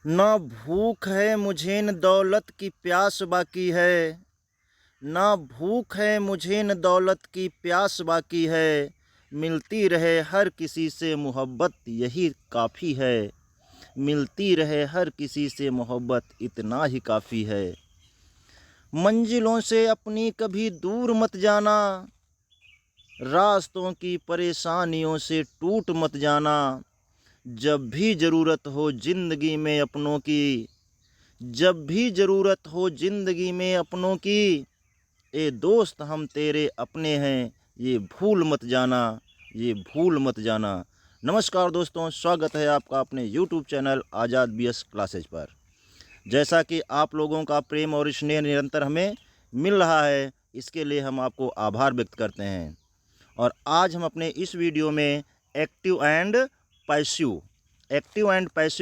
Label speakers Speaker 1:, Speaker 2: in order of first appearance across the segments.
Speaker 1: ना भूख है मुझे न दौलत की प्यास बाकी है, ना भूख है मुझे न दौलत की प्यास बाकी है, मिलती रहे हर किसी से मोहब्बत यही काफ़ी है, मिलती रहे हर किसी से मोहब्बत इतना ही काफ़ी है। मंजिलों से अपनी कभी दूर मत जाना, रास्तों की परेशानियों से टूट मत जाना, जब भी ज़रूरत हो ज़िंदगी में अपनों की, जब भी ज़रूरत हो ज़िंदगी में अपनों की, ए दोस्त हम तेरे अपने हैं, ये भूल मत जाना, ये भूल मत जाना। नमस्कार दोस्तों, स्वागत है आपका अपने यूट्यूब चैनल आज़ाद बीएस क्लासेज पर। जैसा कि आप लोगों का प्रेम और स्नेह निरंतर हमें मिल रहा है, इसके लिए हम आपको आभार व्यक्त करते हैं। और आज हम अपने इस वीडियो में एक्टिव एंड पैसिव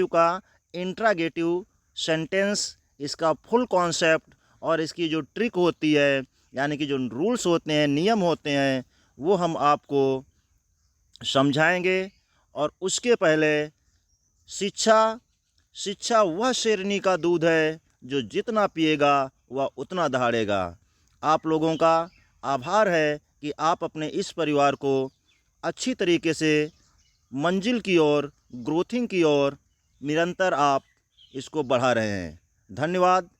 Speaker 1: का इंट्रागेटिव सेंटेंस, इसका फुल कॉन्सेप्ट और इसकी जो ट्रिक होती है, यानी कि जो रूल्स होते हैं, नियम होते हैं, वो हम आपको समझाएंगे। और उसके पहले शिक्षा शिक्षा वह शेरनी का दूध है जो जितना पिएगा वह उतना दहाड़ेगा। आप लोगों का आभार है कि आप अपने इस परिवार को अच्छी तरीके से मंजिल की ओर, ग्रोथिंग की ओर निरंतर आप इसको बढ़ा रहे हैं। धन्यवाद।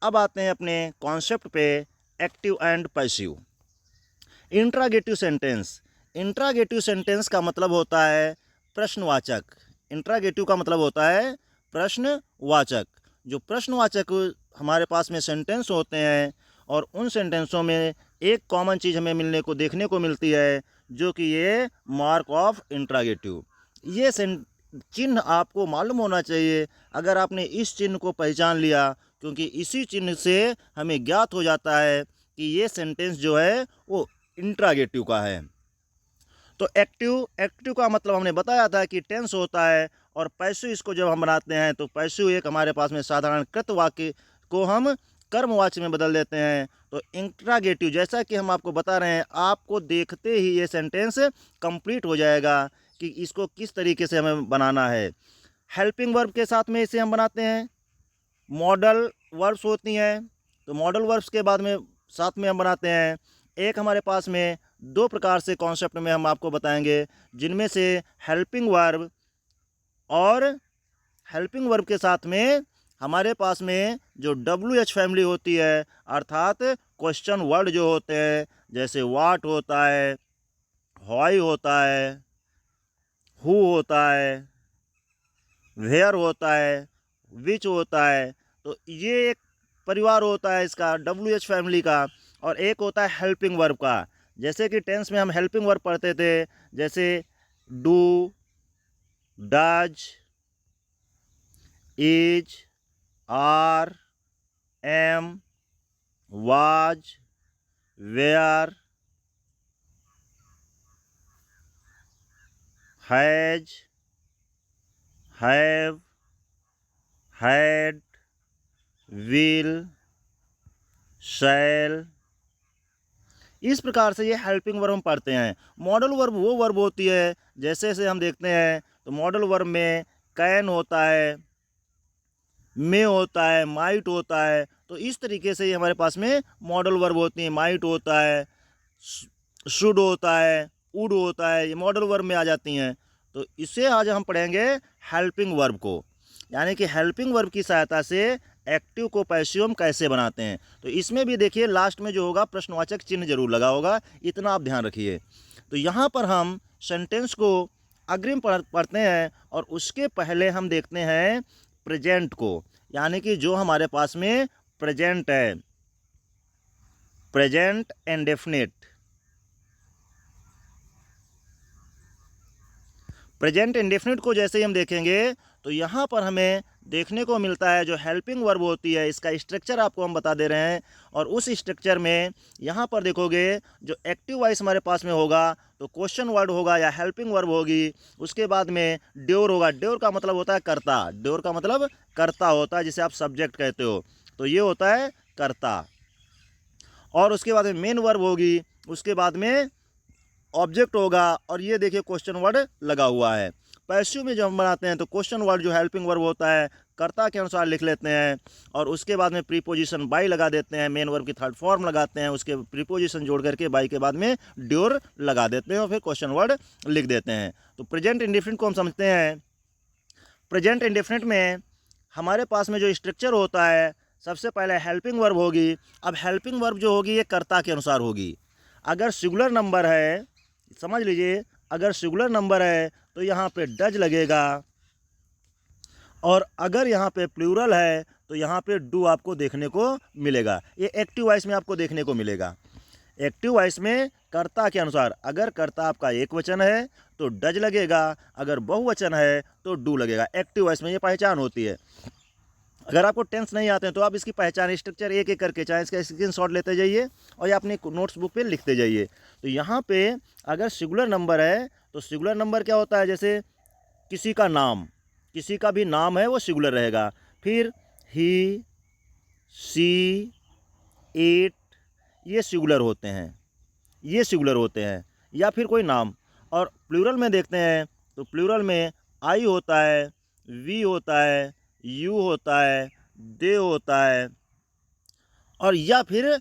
Speaker 1: अब आते हैं अपने कॉन्सेप्ट पे, active and passive. Interrogative sentence. Interrogative sentence का मतलब होता है प्रश्नवाचक। इंट्रागेटिव का मतलब होता है प्रश्नवाचक। जो प्रश्नवाचक हमारे पास में सेंटेंस होते हैं, और उन सेंटेंसों में एक कॉमन चीज़ हमें मिलने को देखने को मिलती है, जो कि ये मार्क ऑफ इंट्रागेटिव। ये चिन्ह आपको मालूम होना चाहिए। अगर आपने इस चिन्ह को पहचान लिया, क्योंकि इसी चिन्ह से हमें ज्ञात हो जाता है कि ये सेंटेंस जो है वो इंट्रागेटिव का है। तो एक्टिव का मतलब हमने बताया था कि टेंस होता है, और पैसिव इसको जब हम बनाते हैं तो पैसिव एक हमारे पास में साधारणकृत वाक्य को हम कर्मवाच्य में बदल देते हैं। तो इंट्रागेटिव, जैसा कि हम आपको बता रहे हैं, आपको देखते ही ये सेंटेंस कंप्लीट हो जाएगा कि इसको किस तरीके से हमें बनाना है। हेल्पिंग वर्ब के साथ में इसे हम बनाते हैं। मॉडल वर्ब्स होती हैं, तो मॉडल वर्ब्स के बाद में साथ में हम बनाते हैं। एक हमारे पास में दो प्रकार से कॉन्सेप्ट में हम आपको बताएंगे, जिनमें से हेल्पिंग वर्ब, और हेल्पिंग वर्ब के साथ में हमारे पास में जो WH फैमिली होती है, अर्थात क्वेश्चन वर्ड जो होते हैं, जैसे वाट होता है, व्हाई होता है, हु होता है, वेयर होता है, विच होता है। तो ये एक परिवार होता है इसका, WH फैमिली का। और एक होता है हेल्पिंग वर्ब का। जैसे कि टेंस में हम हेल्पिंग वर्ब पढ़ते थे, जैसे do, does, is, are, am, was, were, has, have, had, will, shall. इस प्रकार से ये हेल्पिंग वर्ब हम पढ़ते हैं। मॉडल वर्ब वो वर्ब होती है, जैसे जैसे हम देखते हैं तो मॉडल वर्ब में कैन होता है, मे होता है, माइट होता है। तो इस तरीके से ये हमारे पास में मॉडल वर्ब होती हैं। माइट होता है, शुड होता है, वुड होता है, ये मॉडल वर्ब में आ जाती हैं। तो इसे आज हम पढ़ेंगे हेल्पिंग वर्ब को, यानी कि हेल्पिंग वर्ब की सहायता से एक्टिव को पैसिव हम कैसे बनाते हैं। तो इसमें भी देखिए लास्ट में जो होगा प्रश्नवाचक चिन्ह जरूर लगा होगा, इतना आप ध्यान रखिए। तो यहाँ पर हम सेंटेंस को अग्रिम पढ़ते हैं, और उसके पहले हम देखते हैं प्रेजेंट को, यानी कि जो हमारे पास में प्रेजेंट है, प्रेजेंट इंडेफिनिट। प्रेजेंट इंडेफिनिट को जैसे ही हम देखेंगे तो यहाँ पर हमें देखने को मिलता है जो हेल्पिंग वर्ब होती है, इसका स्ट्रक्चर आपको हम बता दे रहे हैं। और उस स्ट्रक्चर में यहाँ पर देखोगे जो एक्टिव वॉइस हमारे पास में होगा तो क्वेश्चन वर्ड होगा या हेल्पिंग वर्ब होगी। उसके बाद में ड्योर होगा। ड्योर का मतलब होता है कर्ता। ड्योर का मतलब कर्ता होता है, जिसे आप सब्जेक्ट कहते हो। तो ये होता है कर्ता। और उसके बाद में मेन वर्ब होगी, उसके बाद में ऑब्जेक्ट होगा, और ये देखिए क्वेश्चन वर्ड लगा हुआ है। पैसिव में जो हम बनाते हैं तो क्वेश्चन वर्ड जो हेल्पिंग वर्ब होता है कर्ता के अनुसार लिख लेते हैं और उसके बाद में प्रीपोजिशन बाई लगा देते हैं, मेन वर्ब की थर्ड फॉर्म लगाते हैं, उसके प्रीपोजिशन जोड़ करके बाई के बाद में ड्योर लगा देते हैं और फिर क्वेश्चन वर्ड लिख देते हैं। तो प्रेजेंट इंडेफिनिट को हम समझते हैं। प्रेजेंट इंडेफिनिट में हमारे पास में जो स्ट्रक्चर होता है सबसे पहले हेल्पिंग वर्ब होगी। अब हेल्पिंग वर्ब जो होगी ये कर्ता के अनुसार होगी। अगर सिंगुलर नंबर है, समझ लीजिए, अगर सिंगुलर नंबर है तो यहाँ पे डज लगेगा और अगर यहाँ पे प्लूरल है तो यहाँ पे डू आपको देखने को मिलेगा। ये एक्टिव वॉइस में आपको देखने को मिलेगा। एक्टिव वॉइस में कर्ता के अनुसार, अगर कर्ता आपका एक वचन है तो डज लगेगा, अगर बहुवचन है तो डू लगेगा। एक्टिव वॉइस में ये पहचान होती है। अगर आपको टेंस नहीं आते हैं तो आप इसकी पहचान स्ट्रक्चर एक एक करके चाहे इसका स्क्रीनशॉट लेते जाइए और या अपनी नोट्स बुक पे लिखते जाइए। तो यहाँ पे अगर सिंगुलर नंबर है तो सिंगुलर नंबर क्या होता है, जैसे किसी का नाम, किसी का भी नाम है वो सिंगुलर रहेगा। फिर ही, सी, इट, ये सिंगुलर होते हैं, ये सिंगुलर होते हैं। या फिर कोई नाम। और प्लूरल में देखते हैं तो प्लूरल में आई होता है, वी होता है, यू होता है, दे होता है और या फिर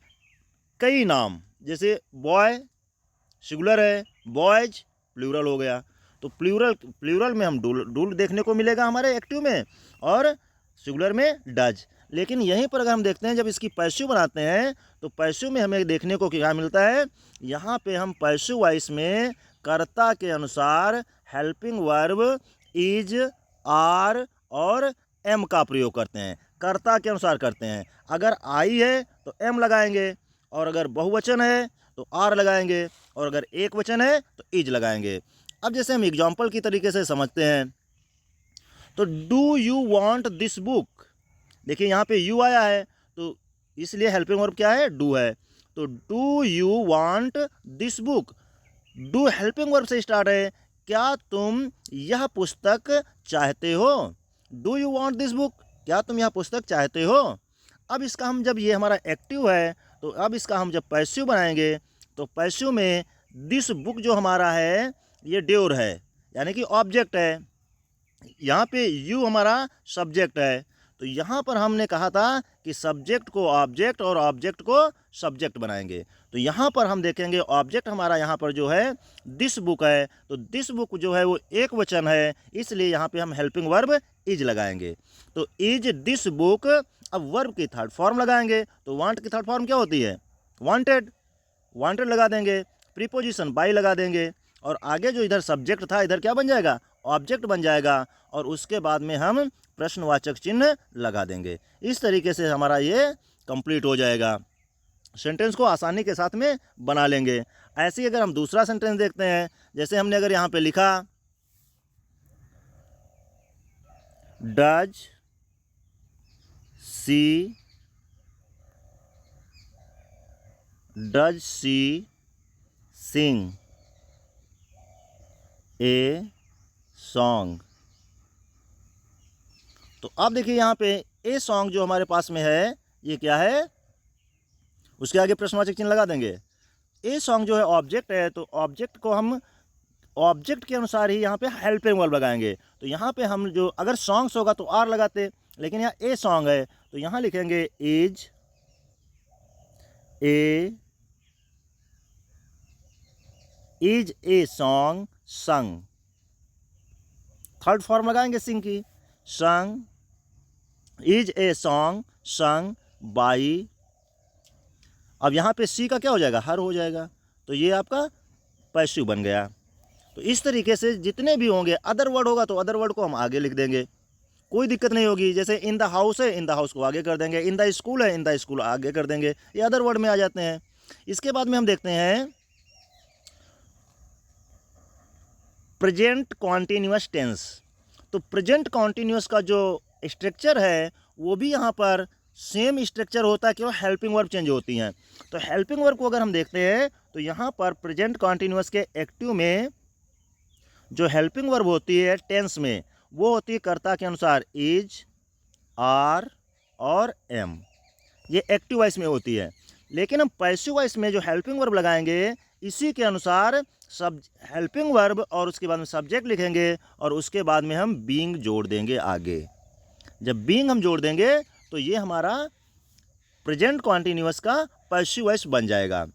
Speaker 1: कई नाम, जैसे बॉय सिंगुलर है, बॉयज प्लूरल हो गया। तो प्लूरल में हम डू देखने को मिलेगा हमारे एक्टिव में और सिंगुलर में डज। लेकिन यहीं पर अगर हम देखते हैं जब इसकी पैसिव बनाते हैं तो पैसिव में हमें देखने को क्या मिलता है, यहाँ पे हम पैसिव वॉइस में कर्ता के अनुसार हेल्पिंग वर्ब इज, आर और एम का प्रयोग करते हैं। कर्ता के अनुसार करते हैं। अगर आई है तो एम लगाएंगे और अगर बहुवचन है तो आर लगाएंगे और अगर एक वचन है तो इज लगाएंगे। अब जैसे हम एग्जाम्पल की तरीके से समझते हैं तो do you want this book, देखिए यहाँ पे यू आया है तो इसलिए हेल्पिंग वर्ब क्या है, डू है। तो do you want this book, do helping verb से स्टार्ट है। क्या तुम यह पुस्तक चाहते हो, do you want this book, क्या तुम यह पुस्तक चाहते हो। अब इसका हम जब ये हमारा एक्टिव है तो अब इसका हम जब पैसिव बनाएंगे तो पैसिव में दिस बुक जो हमारा है ये ड्योर है, यानी कि ऑब्जेक्ट है। यहाँ पे यू हमारा सब्जेक्ट है। तो यहाँ पर हमने कहा था कि सब्जेक्ट को ऑब्जेक्ट और ऑब्जेक्ट को सब्जेक्ट बनाएंगे। तो यहाँ पर हम देखेंगे ऑब्जेक्ट हमारा यहाँ पर जो है दिस बुक है, तो दिस बुक जो है वो एक वचन है, इसलिए यहाँ पे हम हेल्पिंग वर्ब इज लगाएंगे। तो इज दिस बुक, अब वर्ब की थर्ड फॉर्म लगाएंगे तो वांट की थर्ड फॉर्म क्या होती है, वांटेड, वांटेड लगा देंगे, प्रीपोजिशन बाई लगा देंगे और आगे जो इधर सब्जेक्ट था इधर क्या बन जाएगा, ऑब्जेक्ट बन जाएगा और उसके बाद में हम प्रश्नवाचक चिन्ह लगा देंगे। इस तरीके से हमारा ये कंप्लीट हो जाएगा। सेंटेंस को आसानी के साथ में बना लेंगे। ऐसे ही अगर हम दूसरा सेंटेंस देखते हैं, जैसे हमने अगर यहाँ पे लिखा does she Singh a song, तो अब देखिए यहाँ पे ए सॉन्ग जो हमारे पास में है ये क्या है, उसके आगे प्रश्नवाचक चिन्ह लगा देंगे। ए सॉन्ग जो है ऑब्जेक्ट है तो ऑब्जेक्ट को हम ऑब्जेक्ट के अनुसार ही यहाँ पे हेल्पिंग वर्ब लगाएंगे। तो यहाँ पे हम जो अगर सॉन्ग्स होगा तो आर लगाते, लेकिन यहाँ ए सॉन्ग है तो यहाँ लिखेंगे इज ए सॉन्ग संग, थर्ड फॉर्म लगाएंगे सिंग की, संग, इज ए सॉन्ग संग बाई। अब यहाँ पे सी का क्या हो जाएगा, हर हो जाएगा, तो ये आपका पैसिव बन गया। तो इस तरीके से जितने भी होंगे, अदर वर्ड होगा तो अदर वर्ड को हम आगे लिख देंगे, कोई दिक्कत नहीं होगी। जैसे इन द हाउस है, इन द हाउस को आगे कर देंगे, इन द स्कूल है, इन द स्कूल आगे कर देंगे, ये अदर वर्ड में आ जाते हैं। इसके बाद में हम देखते हैं प्रेजेंट कॉन्टिन्यूअस टेंस। तो प्रेजेंट कॉन्टिन्यूअस का जो स्ट्रक्चर है वो भी यहाँ पर सेम स्ट्रक्चर होता है, केवल हेल्पिंग वर्ब चेंज होती हैं। तो हेल्पिंग वर्ब को अगर हम देखते हैं तो यहाँ पर प्रेजेंट कॉन्टिन्यूअस के एक्टिव में जो हेल्पिंग वर्ब होती है टेंस में वो होती है कर्ता के अनुसार इज, आर और एम, ये एक्टिव वॉइस में होती है। लेकिन हम पैसिव वॉइस में जो हेल्पिंग वर्ब लगाएंगे इसी के अनुसार सब हेल्पिंग वर्ब और उसके बाद में सब्जेक्ट लिखेंगे और उसके बाद में हम बीइंग जोड़ देंगे आगे। जब बीइंग हम जोड़ देंगे तो ये हमारा प्रेजेंट कॉन्टिन्यूअस का पैसिव वॉइस बन जाएगा।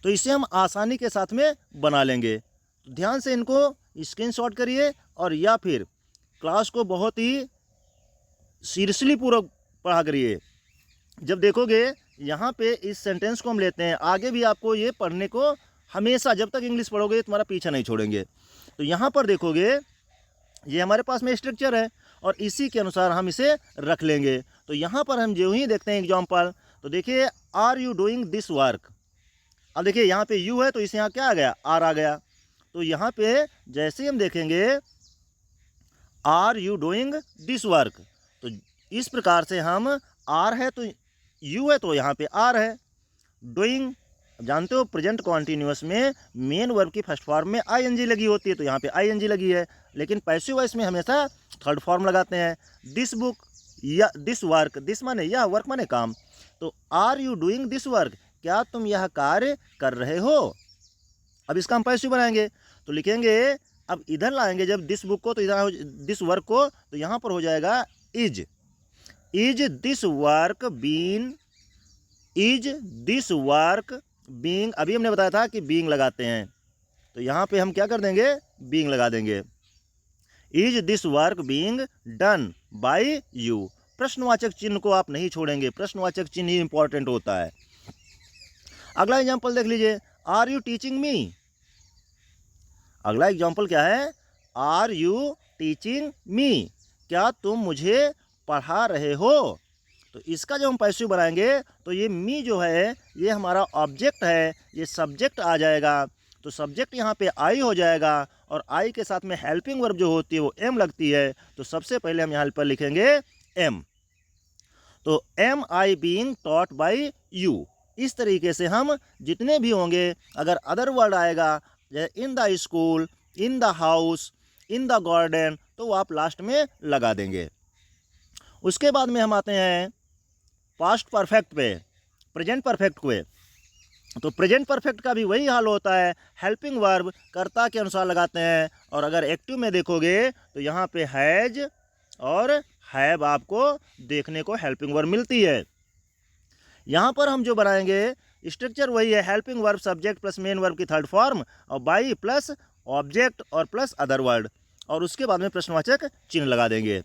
Speaker 1: तो इसे हम आसानी के साथ में बना लेंगे। तो ध्यान से इनको स्क्रीनशॉट करिए और या फिर क्लास को बहुत ही सीरियसली पूरा पढ़ा करिए। जब देखोगे यहाँ पे इस सेंटेंस को हम लेते हैं, आगे भी आपको ये पढ़ने को हमेशा जब तक इंग्लिश पढ़ोगे तुम्हारा पीछा नहीं छोड़ेंगे। तो यहाँ पर देखोगे ये हमारे पास में स्ट्रक्चर है और इसी के अनुसार हम इसे रख लेंगे। तो यहाँ पर हम जो ही देखते हैं एग्जाम्पल, तो देखिए are you doing this work. अब देखिए यहाँ पे यू है तो इसे यहाँ क्या आ गया, आर आ गया। तो यहाँ पे जैसे हम देखेंगे are you doing this work, तो इस प्रकार से हम आर है तो यू है तो यहाँ पे आर है। डूइंग जानते हो प्रेजेंट कॉन्टिन्यूअस में मेन वर्ब की फर्स्ट फॉर्म में आईएनजी लगी होती है, तो यहाँ पे आईएनजी लगी है। लेकिन पैसिव वॉइस में हमेशा थर्ड फॉर्म लगाते हैं। दिस बुक या दिस वर्क, दिस माने यह, वर्क माने काम। तो are you doing this work, क्या तुम यह कार्य कर रहे हो। अब इसका हम पैसिव बनाएंगे तो लिखेंगे, अब इधर लाएंगे जब दिस बुक को तो इधर दिस वर्क को, तो यहाँ पर हो जाएगा is this work been, is this work being. अभी हमने बताया था कि बीइंग लगाते हैं, तो यहाँ पे हम क्या कर देंगे, बीइंग लगा देंगे। Is this work being done by you. प्रश्नवाचक चिन्ह को आप नहीं छोड़ेंगे, प्रश्नवाचक चिन्ह ही इंपॉर्टेंट होता है। अगला एग्जाम्पल देख लीजिए, आर यू टीचिंग मी। अगला एग्जाम्पल क्या है, आर यू टीचिंग मी, क्या तुम मुझे पढ़ा रहे हो। तो इसका जब हम पैसिव बनाएंगे तो ये मी जो है ये हमारा ऑब्जेक्ट है, ये सब्जेक्ट आ जाएगा। तो सब्जेक्ट यहाँ पे आई हो जाएगा और आई के साथ में हेल्पिंग वर्ब जो होती है वो एम लगती है। तो सबसे पहले हम यहाँ पर लिखेंगे एम। तो am I being taught by you. इस तरीके से हम जितने भी होंगे, अगर अदर वर्ड आएगा जैसे in the school, in the house, in the garden, तो वो आप लास्ट में लगा देंगे। उसके बाद में हम आते हैं पास्ट परफेक्ट पे, प्रेजेंट परफेक्ट पे। तो प्रेजेंट परफेक्ट का भी वही हाल होता है, हेल्पिंग वर्ब कर्ता के अनुसार लगाते हैं। और अगर एक्टिव में देखोगे तो यहाँ पे हैज और हैव आपको देखने को हेल्पिंग वर्ब मिलती है। यहाँ पर हम जो बनाएंगे स्ट्रक्चर वही है, helping verb subject plus main verb की थर्ड फॉर्म और बाई प्लस ऑब्जेक्ट और प्लस अदर वर्ड, और उसके बाद में प्रश्नवाचक चिन्ह लगा देंगे।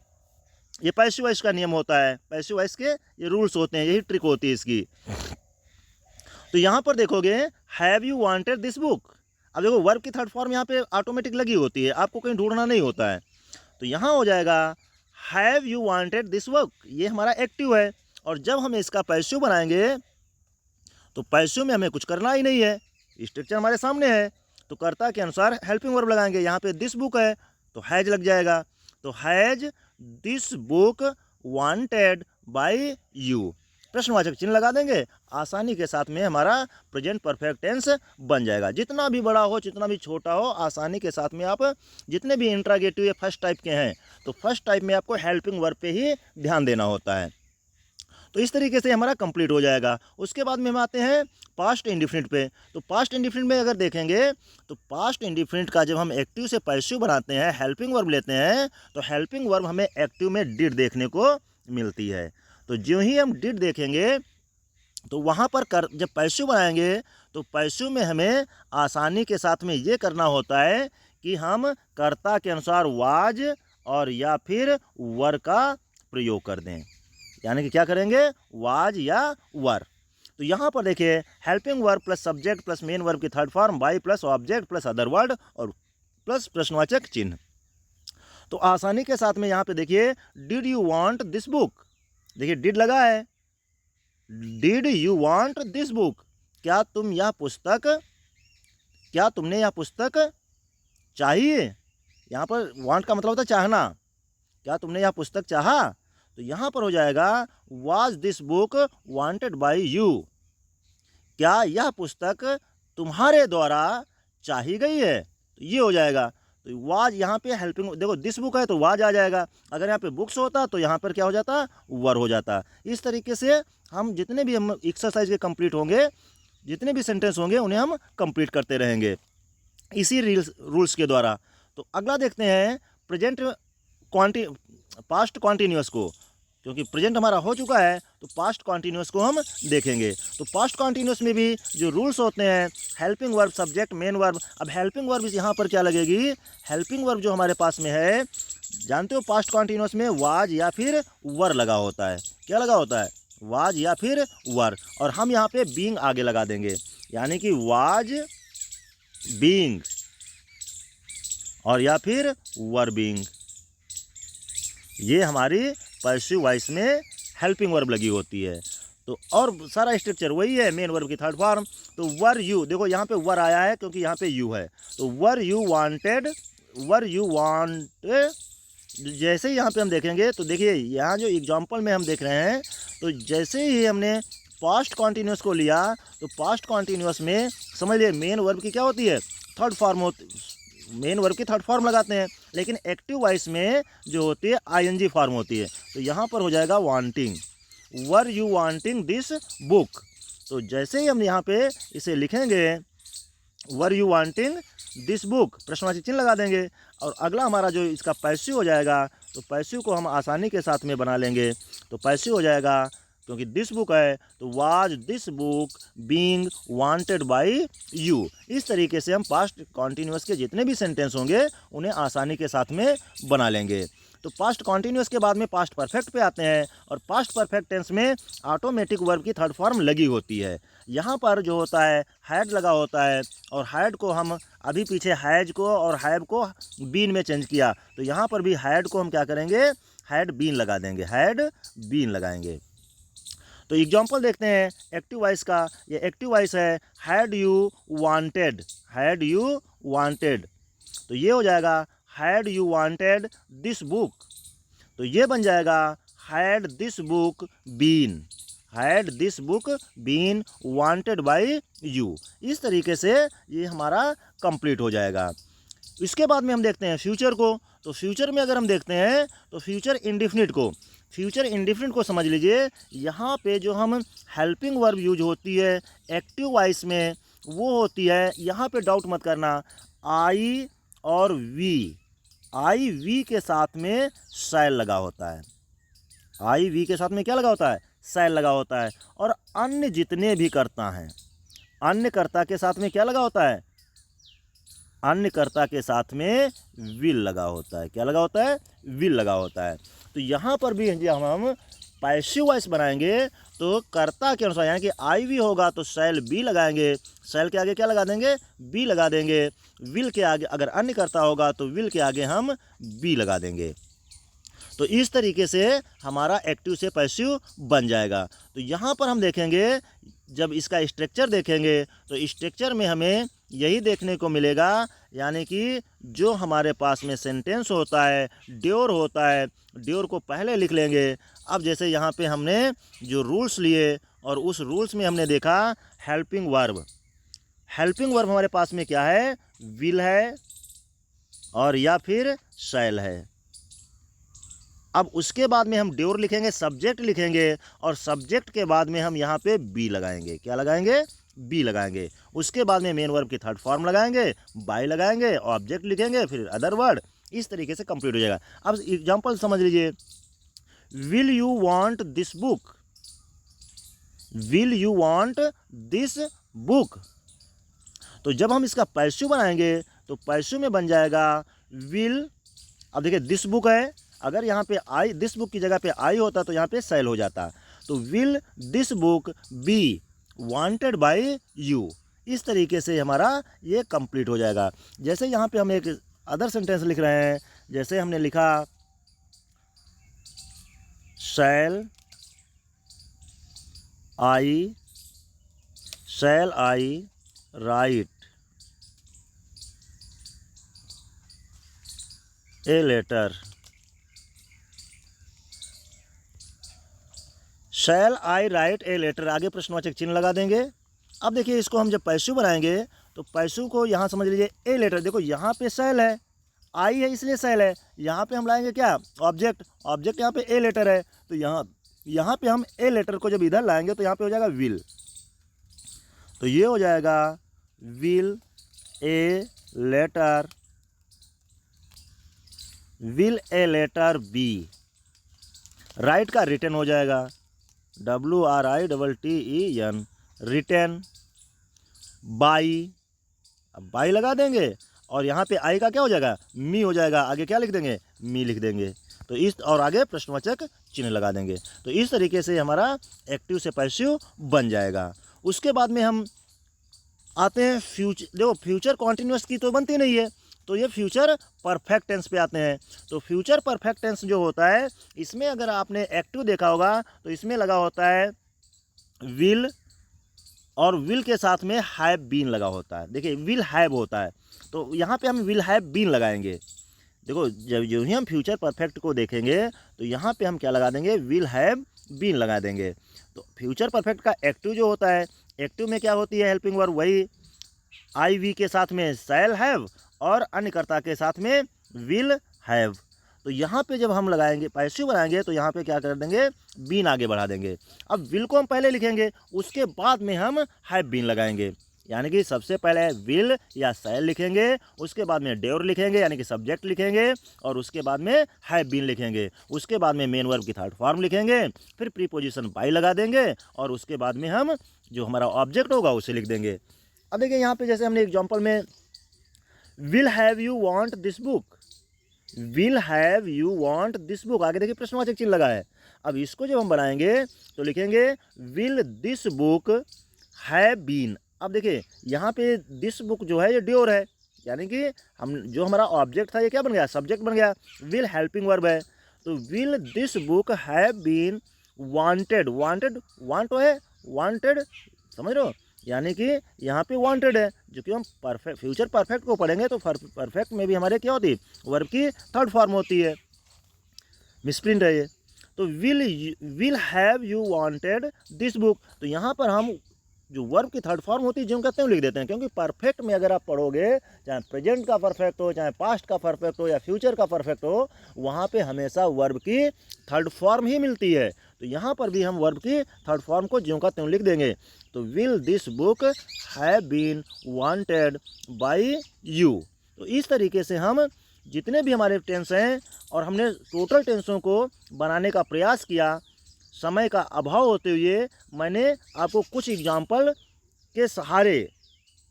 Speaker 1: ये पैसिव वॉइस का नियम होता है, पैसिव वॉइस के ये रूल्स होते हैं, यही ट्रिक होती है इसकी। तो यहाँ पर देखोगे have you wanted this book. अब देखो वर्ब की थर्ड फॉर्म यहाँ पे ऑटोमेटिक लगी होती है, आपको कहीं ढूंढना नहीं होता है। तो यहाँ हो जाएगा have you wanted this book, ये हमारा एक्टिव है। और जब हम इसका पैसिव बनाएंगे तो पैसिव में हमें कुछ करना ही नहीं है, स्ट्रक्चर हमारे सामने है। तो कर्ता के अनुसार हेल्पिंग वर्ब लगाएंगे, यहाँ पे दिस बुक है तो हैज लग जाएगा। तो has this book wanted by you, प्रश्नवाचक चिन्ह लगा देंगे, आसानी के साथ में हमारा प्रेजेंट परफेक्ट टेंस बन जाएगा। जितना भी बड़ा हो जितना भी छोटा हो, आसानी के साथ में आप जितने भी इंट्रागेटिव या फर्स्ट टाइप के हैं तो फर्स्ट टाइप में आपको हेल्पिंग वर्ब पे ही ध्यान देना होता है। तो इस तरीके से हमारा कंप्लीट हो जाएगा। उसके बाद में हम आते हैं पास्ट इंडिफिनिट पे। तो पास्ट इंडिफिनिट में अगर देखेंगे तो पास्ट इंडिफिनिट का जब हम एक्टिव से पैसिव बनाते हैं, हेल्पिंग वर्ब लेते हैं, तो हेल्पिंग वर्ब हमें एक्टिव में डिड देखने को मिलती है। तो जो ही हम डिड देखेंगे तो वहाँ पर जब पैसिव बनाएंगे तो पैसिव में हमें आसानी के साथ में ये करना होता है कि हम कर्ता के अनुसार वाज और या फिर वर का प्रयोग कर दें, यानी कि क्या करेंगे, वाज या वर। तो यहाँ पर देखिए helping verb plus subject plus main verb की third form by plus object plus other word और प्लस प्रश्नवाचक चिन्ह। तो आसानी के साथ में यहाँ पे देखिए did you want this book, देखिए डिड लगा है, did you want this book, क्या तुमने यह पुस्तक चाहिए। यहाँ पर वांट का मतलब होता है चाहना, क्या तुमने यह पुस्तक चाहा। तो यहाँ पर हो जाएगा was this book wanted by you, क्या यह पुस्तक तुम्हारे द्वारा चाही गई है। तो ये हो जाएगा। तो वाज यहाँ पे हेल्पिंग, देखो दिस बुक है तो वाज आ जाएगा, अगर यहाँ पे बुक्स होता तो यहाँ पर क्या हो जाता, वर हो जाता। इस तरीके से हम जितने भी हम एक्सरसाइज के कंप्लीट होंगे जितने भी सेंटेंस होंगे उन्हें हम कंप्लीट करते रहेंगे इसी रूल्स के द्वारा। तो अगला देखते हैं प्रेजेंट पास्ट कॉन्टिन्यूस को, क्योंकि प्रेजेंट हमारा हो चुका है तो पास्ट कॉन्टिन्यूस को हम देखेंगे। तो पास्ट कॉन्टिन्यूस में भी जो रूल्स होते हैं, helping verb, subject, main verb. अब हेल्पिंग वर्ब यहाँ पर क्या लगेगी, हेल्पिंग वर्ब जो हमारे पास में है, जानते हो पास्ट कॉन्टिन्यूस में वाज या फिर वर लगा होता है। क्या लगा होता है, वाज या फिर वर, और हम यहाँ पे बीइंग आगे लगा देंगे, यानी कि वाज बीइंग और या फिर वर बीइंग। ये हमारी पैसिव वॉइस में हेल्पिंग वर्ब लगी होती है। तो और सारा स्ट्रक्चर वही है, मेन वर्ब की थर्ड फॉर्म। तो वर यू, देखो यहाँ पे वर आया है क्योंकि यहाँ पे यू है, तो were you wanted, were you want. जैसे ही यहाँ पे हम देखेंगे तो देखिए यहाँ जो एग्जांपल में हम देख रहे हैं, तो जैसे ही हमने पास्ट कॉन्टिन्यूस को लिया तो पास्ट कॉन्टिन्यूस में समझ लिए मेन वर्ब की क्या होती है, थर्ड फॉर्म होती, मेन वर्ब की थर्ड फॉर्म लगाते हैं, लेकिन एक्टिव वॉइस में जो होती है आईएनजी फॉर्म होती है। तो यहाँ पर हो जाएगा wanting, were you wanting this book. तो जैसे ही हम यहाँ पे इसे लिखेंगे were you wanting this book, प्रश्नवाची चिन्ह लगा देंगे, और अगला हमारा जो इसका पैसिव हो जाएगा, तो पैसिव को हम आसानी के साथ में बना लेंगे। तो पैसिव हो जाएगा, क्योंकि दिस बुक है तो was this book being wanted by you. इस तरीके से हम पास्ट कॉन्टिन्यूस के जितने भी सेंटेंस होंगे उन्हें आसानी के साथ में बना लेंगे। तो पास्ट कॉन्टिन्यूस के बाद में पास्ट परफेक्ट पे आते हैं, और पास्ट परफेक्ट टेंस में ऑटोमेटिक वर्ब की थर्ड फॉर्म लगी होती है। यहाँ पर जो होता है हैड लगा होता है, और हैड को हम अभी पीछे हैज को और हैव को बीन में चेंज किया, तो यहाँ पर भी हैड को हम क्या करेंगे, हैड बीन लगा देंगे, हैड बीन लगाएंगे। तो एग्जाम्पल देखते हैं एक्टिव वॉइस का। ये एक्टिव वॉइस है had you wanted, had you wanted, तो ये हो जाएगा had you wanted this book. तो ये बन जाएगा had this book been, had this book been wanted by you. इस तरीके से ये हमारा कंप्लीट हो जाएगा। इसके बाद में हम देखते हैं फ्यूचर को। तो फ्यूचर में अगर हम देखते हैं तो फ्यूचर इंडिफिनिट को, फ्यूचर इंडिफिनिट को समझ लीजिए, यहाँ पे जो हम हेल्पिंग वर्ब यूज होती है एक्टिव वॉइस में वो होती है, यहाँ पे डाउट मत करना, आई और वी, आई वी के साथ में शैल लगा होता है, आई वी के साथ में क्या लगा होता है, शैल लगा होता है। और अन्य जितने भी कर्ता हैं, अन्य कर्ता के साथ में क्या लगा होता है, अन्य कर्ता के साथ में विल लगा होता है। क्या लगा होता है, विल लगा होता है। तो यहाँ पर भी जब हम पैसिव वॉइस बनाएंगे तो कर्ता के अनुसार, यानी कि आई वी होगा तो शैल बी लगाएंगे, शैल के आगे क्या लगा देंगे, बी लगा देंगे। विल के आगे अगर अन्य कर्ता होगा तो विल के आगे हम बी लगा देंगे। तो इस तरीके से हमारा एक्टिव से पैसिव बन जाएगा। तो यहाँ पर हम देखेंगे, जब इसका स्ट्रक्चर देखेंगे तो स्ट्रक्चर में हमें यही देखने को मिलेगा, यानी कि जो हमारे पास में सेंटेंस होता है ड्योर होता है, ड्योर को पहले लिख लेंगे। अब जैसे यहाँ पे हमने जो रूल्स लिए और उस रूल्स में हमने देखा हेल्पिंग वर्ब, हेल्पिंग वर्ब हमारे पास में क्या है, विल है और या फिर शैल है। अब उसके बाद में हम ड्योर लिखेंगे, सब्जेक्ट लिखेंगे, और सब्जेक्ट के बाद में हम यहाँ पे बी लगाएंगे। क्या लगाएंगे, बी लगाएंगे। उसके बाद में मेन वर्ब की थर्ड फॉर्म लगाएंगे, बाय लगाएंगे, ऑब्जेक्ट लिखेंगे, फिर अदर वर्ड। इस तरीके से कंप्लीट हो जाएगा। अब एग्जांपल समझ लीजिए, will you want this book, will you want this book. तो जब हम इसका पैसिव बनाएंगे तो पैसिव में बन जाएगा विल। अब देखिए दिस बुक है, अगर यहाँ पे आई, दिस बुक की जगह पे आई होता तो यहाँ पे शैल हो जाता। तो will this book be wanted by you. इस तरीके से हमारा ये कंप्लीट हो जाएगा। जैसे यहाँ पे हम एक अदर सेंटेंस लिख रहे हैं, जैसे हमने लिखा shall I write a letter, shall I write a letter, आगे प्रश्नवाचक चिन्ह लगा देंगे। अब देखिए इसको हम जब पैसिव बनाएंगे तो पैसिव को यहाँ समझ लीजिए ए लेटर, देखो यहाँ पे शैल है, आई है इसलिए शैल है, यहाँ पे हम लाएंगे क्या, ऑब्जेक्ट, ऑब्जेक्ट यहाँ पे ए लेटर है, तो यहाँ पे हम ए लेटर को जब इधर लाएंगे तो यहाँ पे हो जाएगा विल। तो तो ये हो जाएगा will a letter be. Write का रिटन हो जाएगा WRITTEN, रिटन बाई। अब बाई लगा देंगे और यहाँ पे आई का क्या हो जाएगा, मी हो जाएगा। आगे क्या लिख देंगे, मी लिख देंगे। तो इस और आगे प्रश्नवाचक चिन्ह लगा देंगे। तो इस तरीके से हमारा एक्टिव से पैसिव बन जाएगा। उसके बाद में हम आते हैं फ्यूचर। देखो फ्यूचर कॉन्टिन्यूस की तो बनती नहीं है, तो ये फ्यूचर परफेक्ट टेंस पे आते हैं। तो फ्यूचर परफेक्ट टेंस जो होता है, इसमें अगर आपने एक्टिव देखा होगा तो इसमें लगा होता है विल, और विल के साथ में हैव बीन लगा होता है। देखिए विल हैव होता है, तो यहाँ पे हम विल हैव बीन लगाएंगे। देखो जब जो ही हम फ्यूचर परफेक्ट को देखेंगे तो यहाँ पे हम क्या लगा देंगे, विल हैव बीन लगा देंगे। तो फ्यूचर परफेक्ट का एक्टिव जो होता है, एक्टिव में क्या होती है हेल्पिंग वर्ब, वही आई वी के साथ में शैल हैव और अन्य कर्ता के साथ में विल हैव। तो यहाँ पे जब हम लगाएंगे पैसिव बनाएंगे तो यहाँ पे क्या कर देंगे, बीन आगे बढ़ा देंगे। अब विल को हम पहले लिखेंगे, उसके बाद में हम हैव बीन लगाएंगे। यानी कि सबसे पहले विल या शैल लिखेंगे, उसके बाद में डेवर लिखेंगे यानी कि सब्जेक्ट लिखेंगे, और उसके बाद में हैव बीन लिखेंगे। उसके बाद में मेन वर्ब की थर्ड फॉर्म लिखेंगे, फिर प्रीपोजिशन बाई लगा देंगे, और उसके बाद में हम जो हमारा ऑब्जेक्ट होगा उसे लिख देंगे। अब देखिए यहाँ पे जैसे हमने एग्जाम्पल में will have you want this book, will have you want this book, आगे देखिए प्रश्नवाचक चिन्ह लगा है। अब इसको जब हम बनाएंगे तो लिखेंगे will this book have been. अब देखिए यहाँ पे दिस बुक जो है ये ड्योर है, यानी कि हम जो हमारा ऑब्जेक्ट था ये क्या बन गया, सब्जेक्ट बन गया। विल हेल्पिंग वर्ब है, तो will this book have been wanted, wanted want है, वांटेड समझ रहे हो, यानी कि यहाँ पे वांटेड है। जो कि हम परफेक्ट फ्यूचर परफेक्ट को पढ़ेंगे तो परफेक्ट में भी हमारे क्या होती है, वर्ब की थर्ड फॉर्म होती है, मिसप्रिंट है ये। तो will have you wanted this book, तो यहाँ पर हम जो वर्ब की थर्ड फॉर्म होती है जो कहते हैं लिख देते हैं, क्योंकि परफेक्ट में अगर आप पढ़ोगे, चाहे प्रेजेंट का परफेक्ट हो, चाहे पास्ट का परफेक्ट हो, या फ्यूचर का परफेक्ट हो, वहाँ पे हमेशा वर्ब की थर्ड फॉर्म ही मिलती है। तो यहाँ पर भी हम वर्ब की थर्ड फॉर्म को ज्यों का त्यों लिख देंगे। तो will this book have been wanted by you. तो इस तरीके से हम जितने भी हमारे टेंस हैं, और हमने टोटल टेंसों को बनाने का प्रयास किया, समय का अभाव होते हुए मैंने आपको कुछ एग्जाम्पल के सहारे,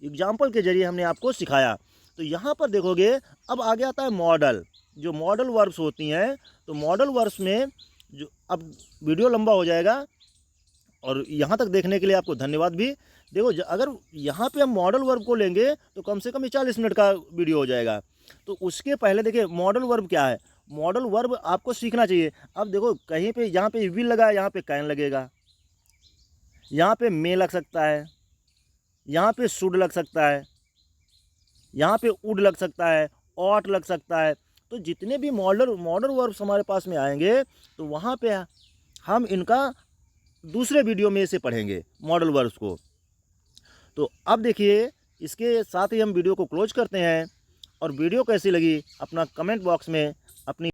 Speaker 1: एग्जाम्पल के जरिए हमने आपको सिखाया। तो यहाँ पर देखोगे अब आगे आता है मॉडल, जो मॉडल वर्ब्स होती हैं। तो मॉडल वर्ब्स में जो, अब वीडियो लंबा हो जाएगा, और यहाँ तक देखने के लिए आपको धन्यवाद भी। देखो अगर यहाँ पे हम मॉडल वर्ब को लेंगे तो कम से कम 40 मिनट का वीडियो हो जाएगा। तो उसके पहले देखिए मॉडल वर्ब क्या है, मॉडल वर्ब आपको सीखना चाहिए। अब देखो कहीं पे यहाँ पे विल लगा है, यहाँ पे कैन लगेगा, यहाँ पे मे लग सकता है, यहाँ पे शुड लग सकता है, यहाँ पे वुड लग सकता है, ऑट लग सकता है। तो जितने भी मॉडल वर्ब्स हमारे पास में आएंगे तो वहाँ पे हम इनका दूसरे वीडियो में से पढ़ेंगे मॉडल वर्ब्स को। तो अब देखिए इसके साथ ही हम वीडियो को क्लोज करते हैं, और वीडियो कैसी लगी अपना कमेंट बॉक्स में अपनी